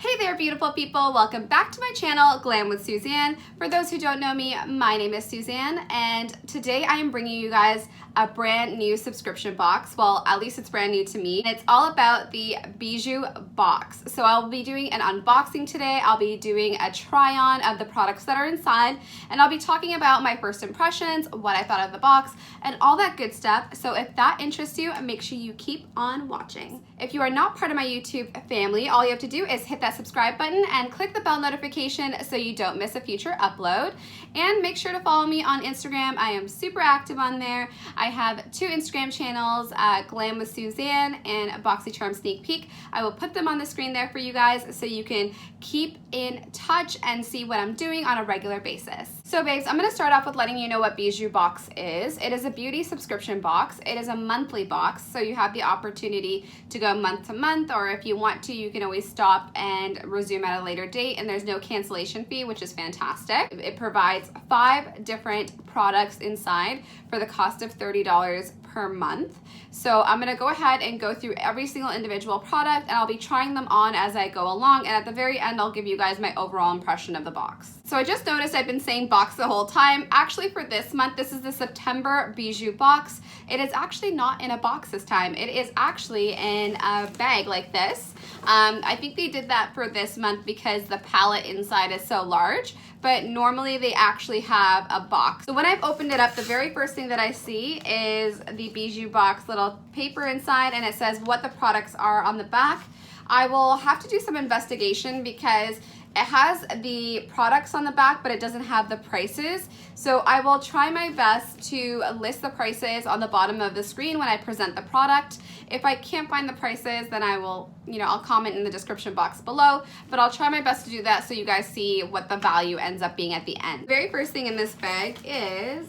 Hey there, beautiful people. Welcome back to my channel, Glam with Suzanne. For those who don't know me, my name is Suzanne, and today I am bringing you guys a brand new subscription box. Well, at least it's brand new to me. It's all about the Bijou box. So I'll be doing an unboxing today. I'll be doing a try-on of the products that are inside, and I'll be talking about my first impressions, what I thought of the box, and all that good stuff. So if that interests you, make sure you keep on watching. If you are not part of my YouTube family, all you have to do is hit that subscribe button and click the bell notification so you don't miss a future upload. And make sure to follow me on Instagram. I am super active on there. I have two Instagram channels, Glam with Suzanne and BoxyCharm Sneak Peek. I will put them on the screen there for you guys so you can keep in touch and see what I'm doing on a regular basis. So babes, I'm gonna start off with letting you know what Bijou box is. It is a beauty subscription box. It is a monthly box, so you have the opportunity to go month to month, or if you want to, you can always stop and resume at a later date, and there's no cancellation fee, which is fantastic. It provides 5 different products inside for the cost of $30 per month. So I'm gonna go ahead and go through every single individual product, and I'll be trying them on as I go along, and at the very end I'll give you guys my overall impression of the box. So I just noticed I've been saying box the whole time. Actually, for this month, this is the September Bijou box. It is actually not in a box this time. It is actually in a bag like this. I think they did that for this month because the palette inside is so large, but normally they actually have a box. So when I've opened it up, the very first thing that I see is the Bijou box little paper inside, and it says what the products are on the back. I will have to do some investigation because it has the products on the back, but it doesn't have the prices. So I will try my best to list the prices on the bottom of the screen when I present the product. If I can't find the prices, then I will, I'll comment in the description box below, but I'll try my best to do that so you guys see what the value ends up being at the end. The very first thing in this bag is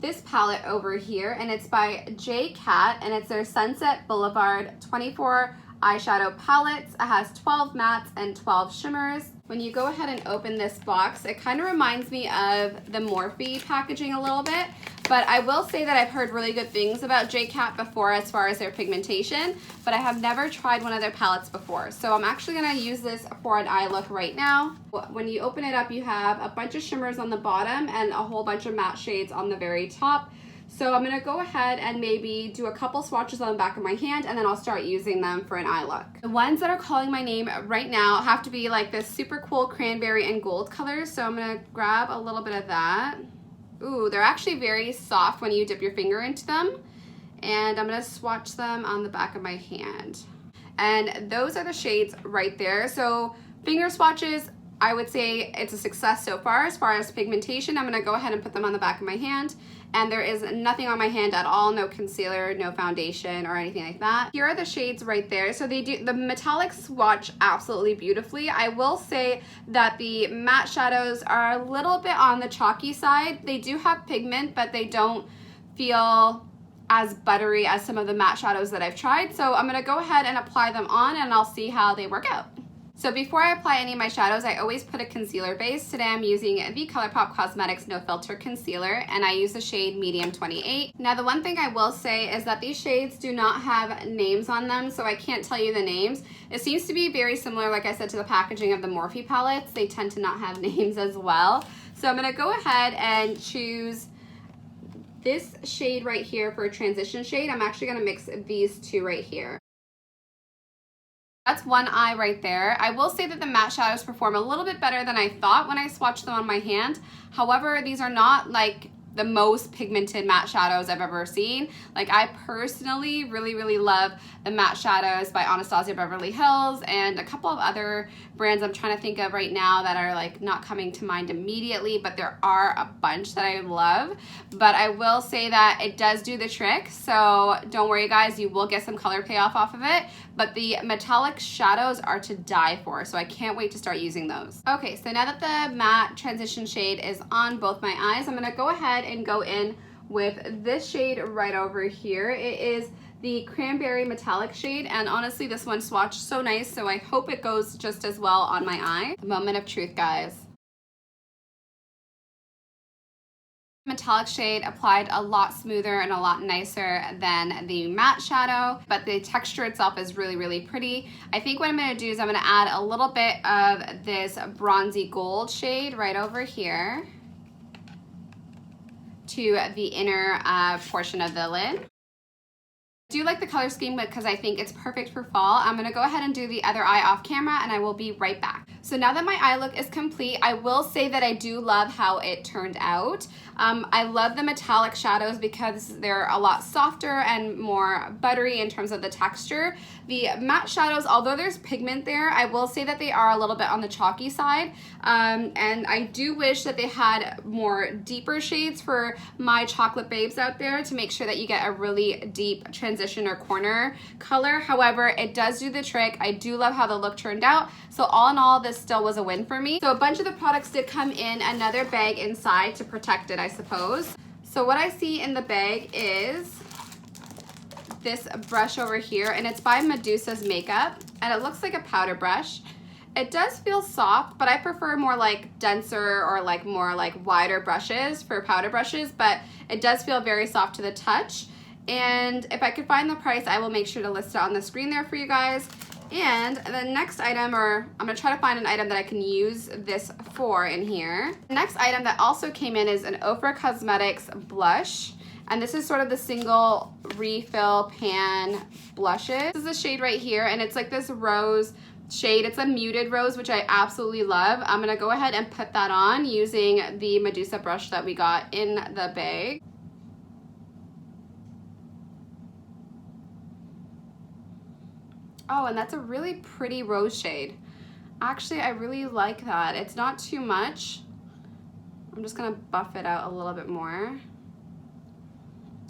this palette over here, and it's by J.Cat, and it's their Sunset Boulevard 24 eyeshadow palettes. It has 12 mattes and 12 shimmers. When you go ahead and open this box, it kind of reminds me of the Morphe packaging a little bit, but I will say that I've heard really good things about J.Cat before as far as their pigmentation, but I have never tried one of their palettes before. So I'm actually gonna use this for an eye look right now. When you open it up, you have a bunch of shimmers on the bottom and a whole bunch of matte shades on the very top. So I'm gonna go ahead and maybe do a couple swatches on the back of my hand, and then I'll start using them for an eye look. The ones that are calling my name right now have to be like this super cool cranberry and gold colors. So I'm gonna grab a little bit of that. Ooh, they're actually very soft when you dip your finger into them. And I'm gonna swatch them on the back of my hand. And those are the shades right there. So finger swatches, I would say it's a success so far. As far as pigmentation, I'm gonna go ahead and put them on the back of my hand. And there is nothing on my hand at all, no concealer, no foundation or anything like that. Here are the shades right there. So the metallics swatch absolutely beautifully. I will say that the matte shadows are a little bit on the chalky side. They do have pigment, but they don't feel as buttery as some of the matte shadows that I've tried. So I'm gonna go ahead and apply them on, and I'll see how they work out. So before I apply any of my shadows, I always put a concealer base. Today I'm using the ColourPop Cosmetics No Filter Concealer, and I use the shade Medium 28. Now the one thing I will say is that these shades do not have names on them, so I can't tell you the names. It seems to be very similar, like I said, to the packaging of the Morphe palettes. They tend to not have names as well. So I'm gonna go ahead and choose this shade right here for a transition shade. I'm actually gonna mix these two right here. That's one eye right there. I will say that the matte shadows perform a little bit better than I thought when I swatched them on my hand. However, these are not like the most pigmented matte shadows I've ever seen. Like, I personally really love the matte shadows by Anastasia Beverly Hills and a couple of other brands I'm trying to think of right now that are like not coming to mind immediately, but there are a bunch that I love. But I will say that it does do the trick, so don't worry guys, you will get some color payoff off of it, but the metallic shadows are to die for, so I can't wait to start using those. Okay, so now that the matte transition shade is on both my eyes, I'm gonna go ahead and go in with this shade right over here. It is the Cranberry Metallic shade, and honestly this one swatched so nice, so I hope it goes just as well on my eye. The moment of truth, guys. Metallic shade applied a lot smoother and a lot nicer than the matte shadow, but the texture itself is really, really pretty. I think what I'm gonna do is I'm gonna add a little bit of this bronzy gold shade right over here to the inner portion of the lid. I do like the color scheme because I think it's perfect for fall. I'm gonna go ahead and do the other eye off camera and I will be right back. So now that my eye look is complete, I will say that I do love how it turned out. I love the metallic shadows because they're a lot softer and more buttery in terms of the texture. The matte shadows, although there's pigment there, I will say that they are a little bit on the chalky side. And I do wish that they had more deeper shades for my chocolate babes out there to make sure that you get a really deep transition or corner color. However, it does do the trick. I do love how the look turned out. So all in all, this still was a win for me. So a bunch of the products did come in another bag inside to protect it, I suppose. So what I see in the bag is this brush over here, and it's by Medusa's Makeup, and it looks like a powder brush. It does feel soft, but I prefer more like denser or like more like wider brushes for powder brushes, but it does feel very soft to the touch. And if I could find the price, I will make sure to list it on the screen there for you guys. And the next item, or I'm gonna try to find an item that I can use this for in here. The next item that also came in is an Ofra Cosmetics blush. And this is sort of the single refill pan blushes. This is the shade right here, and it's like this rose shade. It's a muted rose, which I absolutely love. I'm gonna go ahead and put that on using the Medusa brush that we got in the bag. Oh, and that's a really pretty rose shade. Actually, I really like that. It's not too much. I'm just gonna buff it out a little bit more.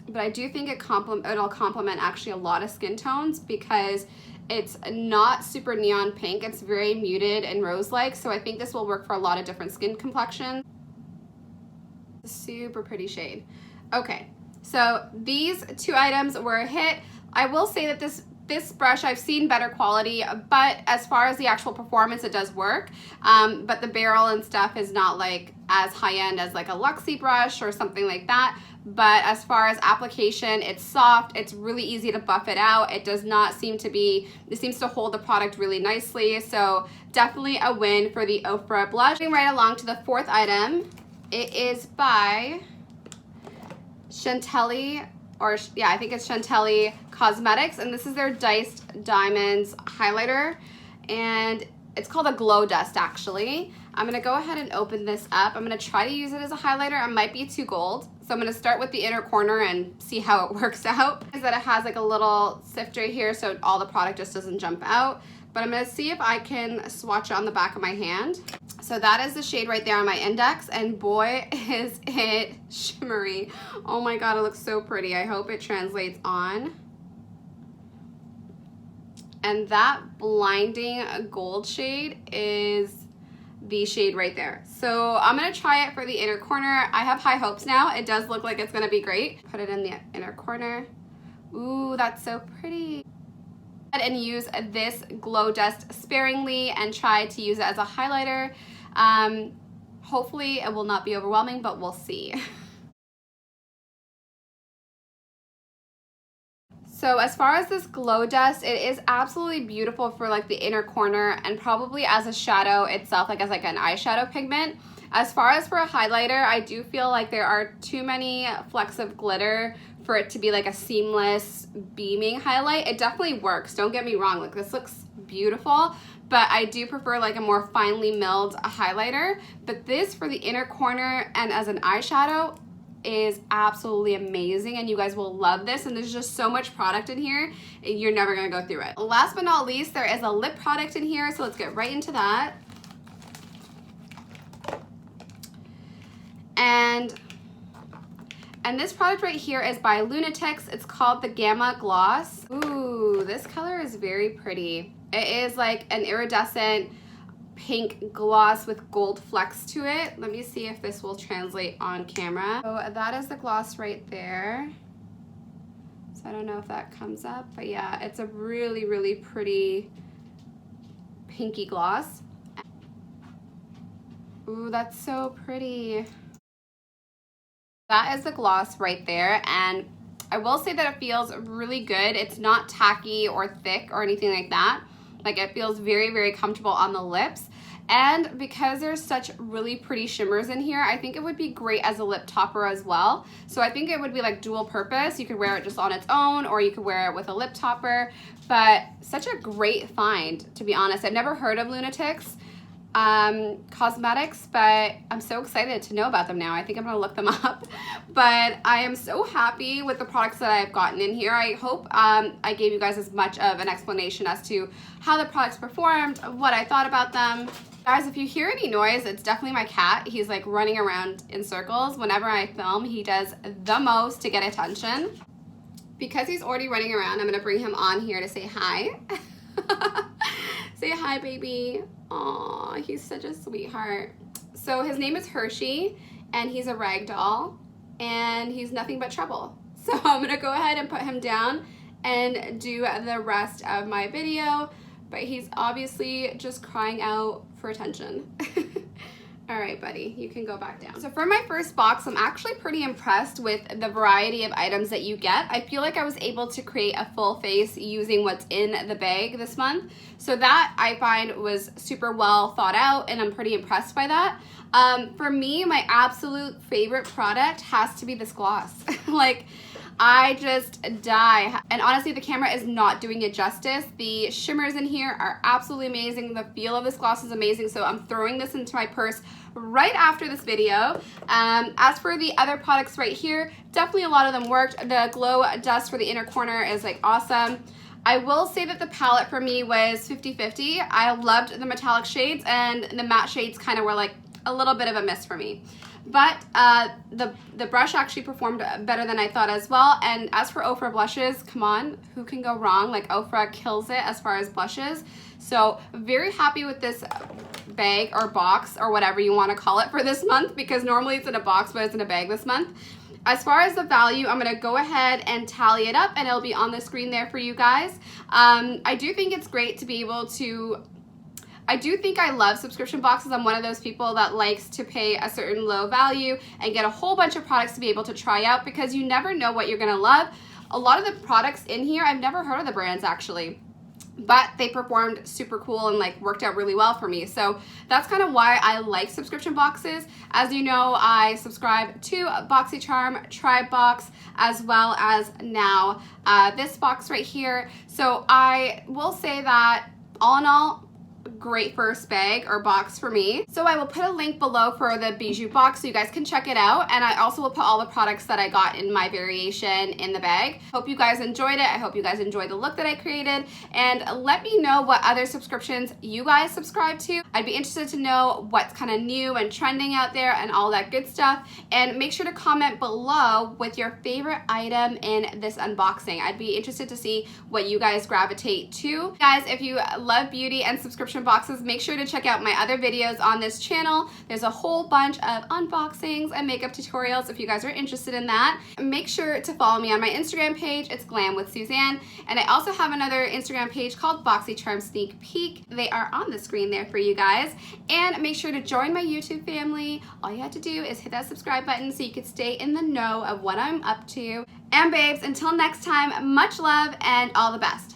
But I do think it'll complement actually a lot of skin tones because it's not super neon pink. It's very muted and rose-like, so I think this will work for a lot of different skin complexions. Super pretty shade. Okay, so these two items were a hit. I will say that this brush, I've seen better quality, but as far as the actual performance, it does work. But the barrel and stuff is not like as high-end as like a Luxie brush or something like that. But as far as application, it's soft, it's really easy to buff it out. It does not seem to be, it seems to hold the product really nicely. So definitely a win for the Ofra blush. Moving right along to the fourth item. It is by Chentilly, or yeah, I think it's Chentilly Cosmetics, and this is their Diced Diamonds highlighter, and it's called a Glow Dust actually. I'm gonna go ahead and open this up. I'm gonna try to use it as a highlighter. It might be too gold, so I'm gonna start with the inner corner and see how it works out. Is that it has like a little sifter here so all the product just doesn't jump out, but I'm gonna see if I can swatch it on the back of my hand. So that is the shade right there on my index, and boy is it shimmery. Oh my god, it looks so pretty. I hope it translates on. And that blinding gold shade is the shade right there. So I'm gonna try it for the inner corner. I have high hopes now. It does look like it's gonna be great. Put it in the inner corner. Ooh, that's so pretty. And use this Glow Dust sparingly and try to use it as a highlighter. Hopefully it will not be overwhelming, but we'll see. So as far as this Glow Dust, it is absolutely beautiful for like the inner corner and probably as a shadow itself, like as like an eyeshadow pigment. As far as for a highlighter, I do feel like there are too many flecks of glitter for it to be like a seamless beaming highlight. It definitely works, don't get me wrong, like this looks beautiful, but I do prefer like a more finely milled highlighter. But this for the inner corner and as an eyeshadow is absolutely amazing, and you guys will love this, and there's just so much product in here, you're never gonna go through it. Last but not least, there is a lip product in here, so let's get right into that. And this product right here is by Lunautics. It's called the Gamma Gloss. Ooh, this color is very pretty. It is like an iridescent pink gloss with gold flecks to it. Let me see if this will translate on camera. So that is the gloss right there. So I don't know if that comes up, but yeah, it's a really, really pretty pinky gloss. Ooh, that's so pretty. That is the gloss right there, and I will say that it feels really good. It's not tacky or thick or anything like that. Like, it feels very, very comfortable on the lips. And because there's such really pretty shimmers in here, I think it would be great as a lip topper as well. So I think it would be like dual purpose. You could wear it just on its own, or you could wear it with a lip topper. But such a great find, to be honest. I've never heard of Lunautics cosmetics, but I'm so excited to know about them now. I think I'm gonna look them up. But I am so happy with the products that I've gotten in here. I hope I gave you guys as much of an explanation as to how the products performed, what I thought about them. Guys, if you hear any noise, it's definitely my cat. He's like running around in circles. Whenever I film, he does the most to get attention. Because he's already running around, I'm gonna bring him on here to say hi. Say hi, baby. Aw, he's such a sweetheart. So his name is Hershey, and he's a rag doll, and he's nothing but trouble. So I'm gonna go ahead and put him down and do the rest of my video, but he's obviously just crying out for attention. All right, buddy, you can go back down. So for my first box, I'm actually pretty impressed with the variety of items that you get. I feel like I was able to create a full face using what's in the bag this month. So that I find was super well thought out, and I'm pretty impressed by that. For me, my absolute favorite product has to be this gloss. Like, I just die. And honestly, the camera is not doing it justice. The shimmers in here are absolutely amazing. The feel of this gloss is amazing. So I'm throwing this into my purse right after this video. As for the other products right here, definitely a lot of them worked. The glow dust for the inner corner is like awesome. I will say that the palette for me was 50-50. I loved the metallic shades, and the matte shades kind of were like a little bit of a miss for me. But the brush actually performed better than I thought as well. And as for Ofra blushes, come on, who can go wrong? Like, Ofra kills it as far as blushes. So very happy with this bag or box or whatever you want to call it for this month, because normally it's in a box, but it's in a bag this month. As far as the value, I'm going to go ahead and tally it up, and it'll be on the screen there for you guys. I do think it's great to be able to... I do think I love subscription boxes. I'm one of those people that likes to pay a certain low value and get a whole bunch of products to be able to try out, because you never know what you're gonna love. A lot of the products in here, I've never heard of the brands actually, but they performed super cool and like worked out really well for me. So that's kind of why I like subscription boxes. As you know, I subscribe to BoxyCharm, Tribe Box, as well as now this box right here. So I will say that all in all, great first bag or box for me. So I will put a link below for the Bijou box so you guys can check it out, and I also will put all the products that I got in my variation in the bag. Hope you guys enjoyed it. I hope you guys enjoyed the look that I created, and let me know what other subscriptions you guys subscribe to. I'd be interested to know what's kind of new and trending out there and all that good stuff, and make sure to comment below with your favorite item in this unboxing. I'd be interested to see what you guys gravitate to. Guys, if you love beauty and subscription boxes, make sure to check out my other videos on this channel. There's a whole bunch of unboxings and makeup tutorials if you guys are interested in that. Make sure to follow me on my Instagram page. It's Glam with Suzanne, and I also have another Instagram page called BoxyCharm Sneak Peek. They are on the screen there for you guys. And make sure to join my YouTube family. All you have to do is hit that subscribe button so you can stay in the know of what I'm up to. And babes, until next time, much love and all the best.